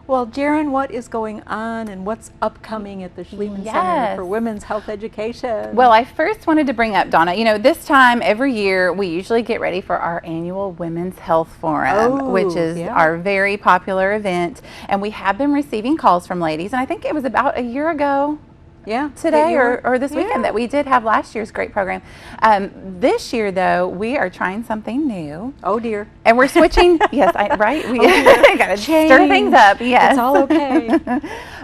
Well, Jaren, what is going on and what's upcoming at the Schliemann Center for Women's Health Education? Well, I first wanted to bring up, Donna, you know, this time every year we usually get ready for our annual Women's Health Forum, which is our very popular event. And we have been receiving calls from ladies, and I think it was about a year ago. Today or this weekend that we did have last year's great program. This year, though, we are trying something new. Oh, dear. And we're switching. Yes, right? We got to stir things up. Yes. It's all okay.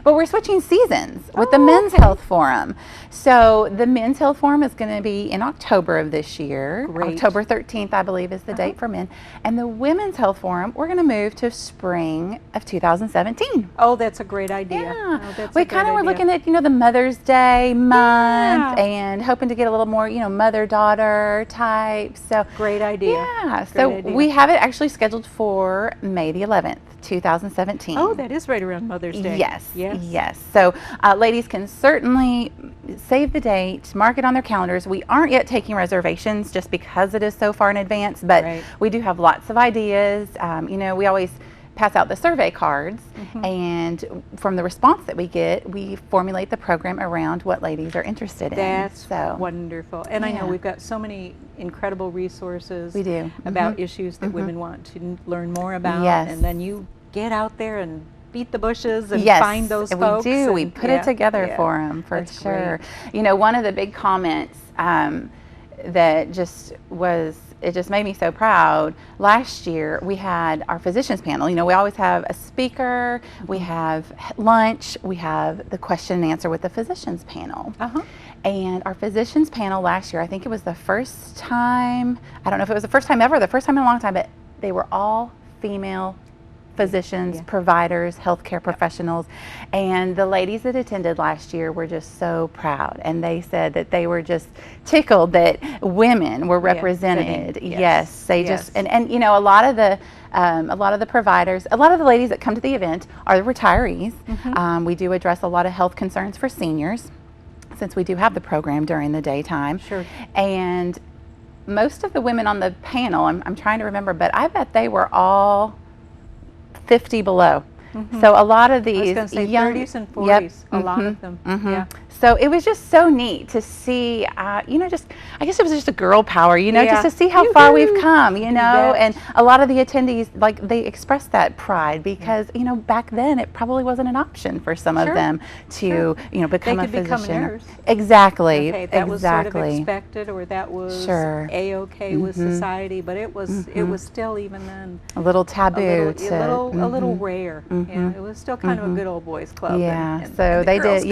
But we're switching seasons with the Men's Health Forum. So the Men's Health Forum is going to be in October of this year. October 13th, I believe, is the date for men. And the Women's Health Forum, we're going to move to spring of 2017. Oh, that's a great idea. Yeah. Oh, we kind of were looking at, you know, the Mother's Day month and hoping to get a little more, you know, mother-daughter type. So great idea. Yeah. So we have it actually scheduled for May the 11th. 2017. Oh, that is right around Mother's Day. Yes. So ladies can certainly save the date, mark it on their calendars. We aren't yet taking reservations just because it is so far in advance, but we do have lots of ideas. You know, we always pass out the survey cards, and from the response that we get, we formulate the program around what ladies are interested in. That's wonderful. And I know we've got so many incredible resources about issues that women want to learn more about. And then you get out there and beat the bushes and find those folks. We do. We put it together for them, for sure. You know, one of the big comments that just was, it just made me so proud. Last year we had our physicians panel. You know, we always have a speaker, we have lunch, we have the question and answer with the physicians panel. And our physicians panel last year, I think it was the first time, I don't know if it was the first time ever, the first time in a long time, but they were all female physicians, providers, healthcare professionals, and the ladies that attended last year were just so proud, and they said that they were just tickled that women were represented. They just and you know, a lot of the providers, a lot of the ladies that come to the event are the retirees. We do address a lot of health concerns for seniors, since we do have the program during the daytime. And most of the women on the panel, I'm trying to remember, but I bet they were all 50 below. So a lot of these young 30s and 40s, a lot of them. So it was just so neat to see, you know, just, I guess it was just a girl power, you know, just to see how far we've come, you know, and a lot of the attendees, like, they expressed that pride because, you know, back then it probably wasn't an option for some of them to, you know, become a physician. Become a nurse. Exactly. That was sort of expected, or that was A-okay with society, but it was still, even then, a little taboo, a little rare. Yeah, it was still kind of a good old boys club. So they did,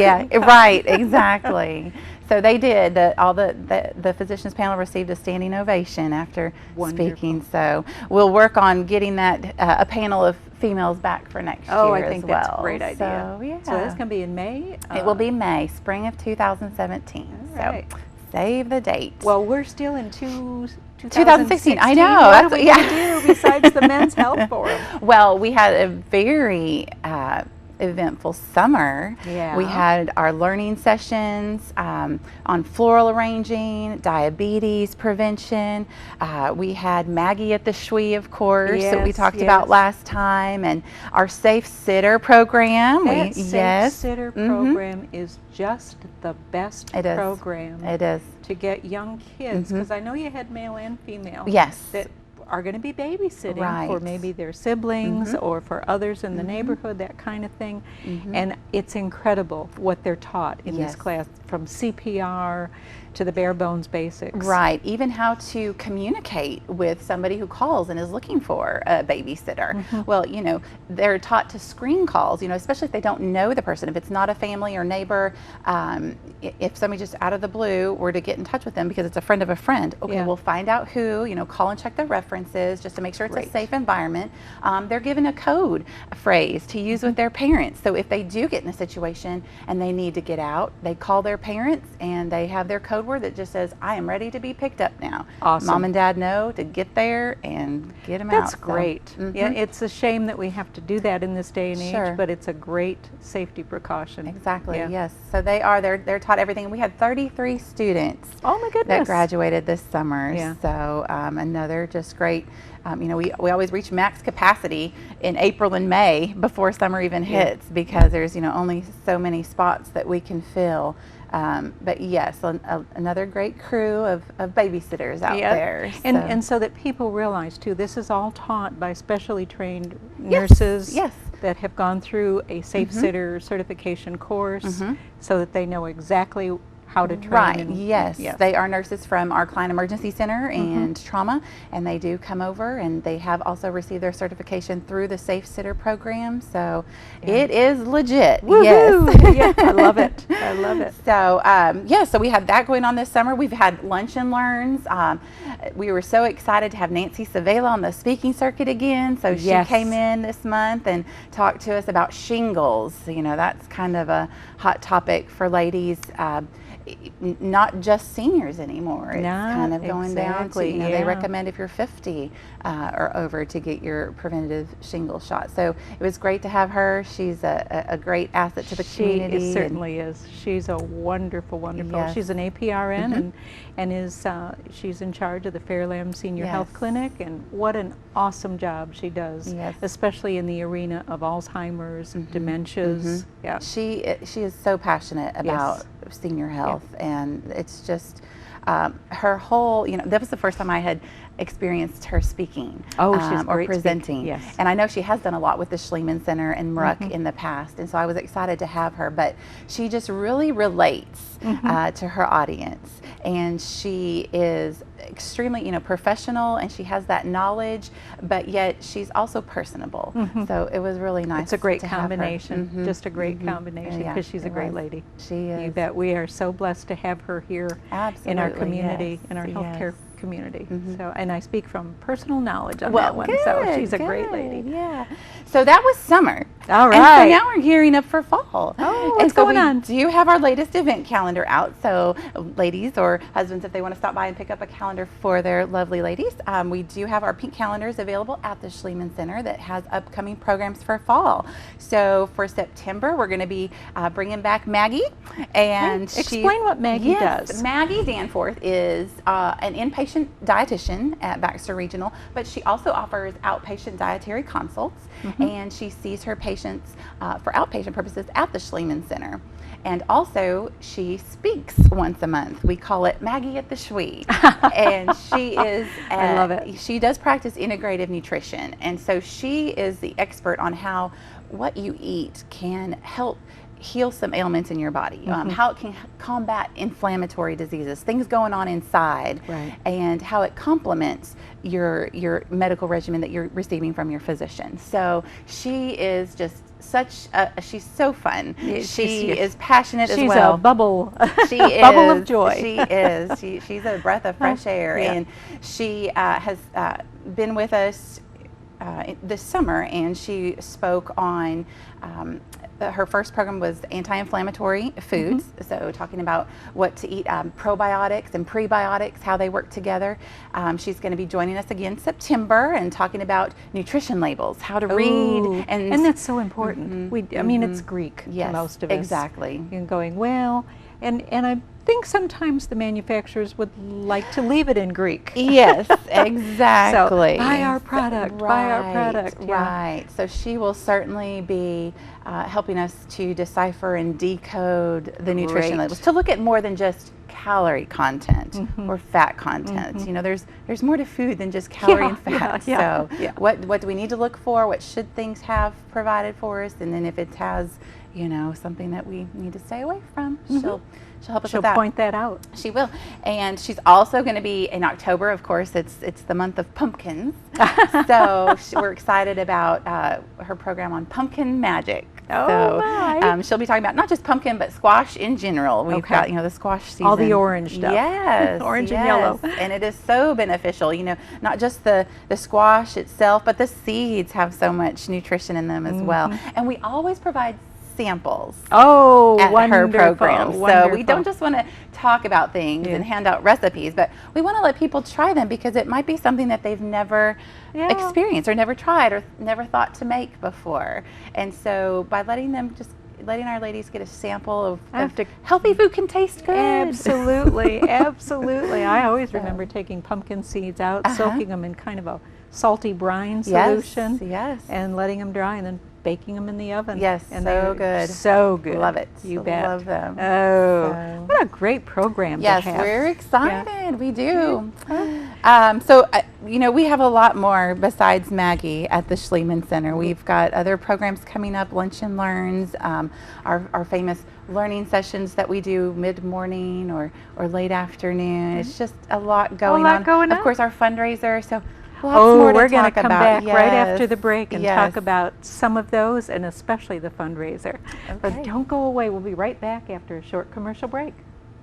right, exactly. So they did. The physicians panel received a standing ovation after speaking. So we'll work on getting that a panel of females back for next year. I think that's a great idea. So that's going to be in May? It will be May, spring of 2017. So save the date. Well, we're still in 2016. I know. What are we going to do besides the Men's Health Forum? Well, we had a very eventful summer. We had our learning sessions on floral arranging, diabetes prevention. We had Maggie at the SHWE, of course, that we talked about last time, and our Safe Sitter program. That Safe Sitter program is just the best program. It is. To get young kids, because I know you had male and female. That are going to be babysitting for maybe their siblings or for others in the neighborhood, that kind of thing. And it's incredible what they're taught in this class, from CPR to the bare bones basics. Right, even how to communicate with somebody who calls and is looking for a babysitter. Well, you know, they're taught to screen calls, you know, especially if they don't know the person. If it's not a family or neighbor, if somebody just out of the blue were to get in touch with them because it's a friend of a friend, we'll find out who, you know, call and check their references just to make sure it's a safe environment. They're given a code, a phrase to use with their parents. So if they do get in a situation and they need to get out, they call their parents and they have their code word that just says, I am ready to be picked up now. Mom and Dad know to get there and get them out. That's great. Yeah, it's a shame that we have to do that in this day and age, but it's a great safety precaution. Exactly, yes. So they're taught everything. We had 33 students that graduated this summer. So another just great great. You know, we always reach max capacity in April and May before summer even hits, because there's, you know, only so many spots that we can fill. But yes, another great crew of babysitters out there. So. And so that people realize too, this is all taught by specially trained nurses that have gone through a Safe Sitter certification course, so that they know exactly how to train. Right, yes. They are nurses from our Klein Emergency Center and Trauma, and they do come over, and they have also received their certification through the Safe Sitter program, so it is legit. Yes. Yeah, I love it. I love it. So, so we had that going on this summer. We've had Lunch and Learns. We were so excited to have Nancy Savela on the speaking circuit again, so she came in this month and talked to us about shingles. You know, that's kind of a hot topic for ladies. Not just seniors anymore. It's kind of going down to, you know, they recommend if you're 50 or over to get your preventative shingle shot. So it was great to have her. She's a great asset to the community. She certainly is. She's a wonderful, wonderful. She's an APRN and is she's in charge of the Fairlamb Senior Health Clinic, and what an awesome job she does, especially in the arena of Alzheimer's, dementias. She is so passionate about senior health, and it's just her whole, you know, that was the first time I had experienced her speaking or presenting. And I know she has done a lot with the Schliemann Center and MRUC in the past, and so I was excited to have her, but she just really relates to her audience, and she is extremely, you know, professional, and she has that knowledge, but yet she's also personable. So it was really nice. It's a great combination, just a great combination, because she's a great lady. She is. You bet. We are so blessed to have her here in our community, in our healthcare community. So, and I speak from personal knowledge on that one. So she's a great lady. So that was summer. All right. And so now we're gearing up for fall. Oh, what's going on? Do you have our latest event calendar out? So ladies or husbands, if they want to stop by and pick up a calendar for their lovely ladies, we do have our pink calendars available at the Schliemann Center that has upcoming programs for fall. So for September, we're going to be bringing back Maggie. And explain what Maggie does. Maggie Danforth is an inpatient dietitian at Baxter Regional, but she also offers outpatient dietary consults, and she sees her patients for outpatient purposes at the Schliemann Center. And also, she speaks once a month. We call it Maggie at the Schwee. And she is, I love it. She does practice integrative nutrition. And so she is the expert on how what you eat can help heal some ailments in your body, how it can combat inflammatory diseases, things going on inside, and how it complements your medical regimen that you're receiving from your physician. So she is just she's so fun. She is passionate as well. She's a bubble. She is bubble of joy. She is. She's a breath of fresh air, and she has been with us this summer, and she spoke on her first program was anti-inflammatory foods, so talking about what to eat, probiotics and prebiotics, how they work together. She's going to be joining us again September and talking about nutrition labels, how to read. And that's so important. I mean, it's Greek to most of us. Exactly. And going, well, and I think sometimes the manufacturers would like to leave it in Greek. Yes, exactly. So buy our product, buy our product. Right. So she will certainly be helping us to decipher and decode the nutrition labels, to look at more than just calorie content or fat content. You know, there's more to food than just calorie and fat. So what do we need to look for? What should things have provided for us? And then if it has, you know, something that we need to stay away from, she'll help us with that. She'll point that out. She will. And she's also going to be in October, of course, it's the month of pumpkins. So we're excited about her program on pumpkin magic. She'll be talking about not just pumpkin, but squash in general. We've got, you know, the squash season. All the orange stuff. Yes. Orange and yellow. And it is so beneficial, you know, not just the squash itself, but the seeds have so much nutrition in them as well. And we always provide samples at her program. So we don't just want to talk about things and hand out recipes, but we want to let people try them because it might be something that they've never experienced or never tried or never thought to make before. And so by letting them just letting our ladies get a sample of healthy food can taste good. Absolutely, absolutely. I always remember taking pumpkin seeds out, soaking them in kind of a salty brine solution, and letting them dry, and then baking them in the oven. Yes, and so good. So good. Love it. You bet. Love them. Oh, what a great program to have. Yes, we're excited. We do. So, you know, we have a lot more besides Maggie at the Schliemann Center. We've got other programs coming up, Lunch and Learns, our famous learning sessions that we do mid-morning or late afternoon. It's just a lot going on. Of course, our fundraiser. So. We're going to come back right after the break and talk about some of those, and especially the fundraiser. But don't go away. We'll be right back after a short commercial break.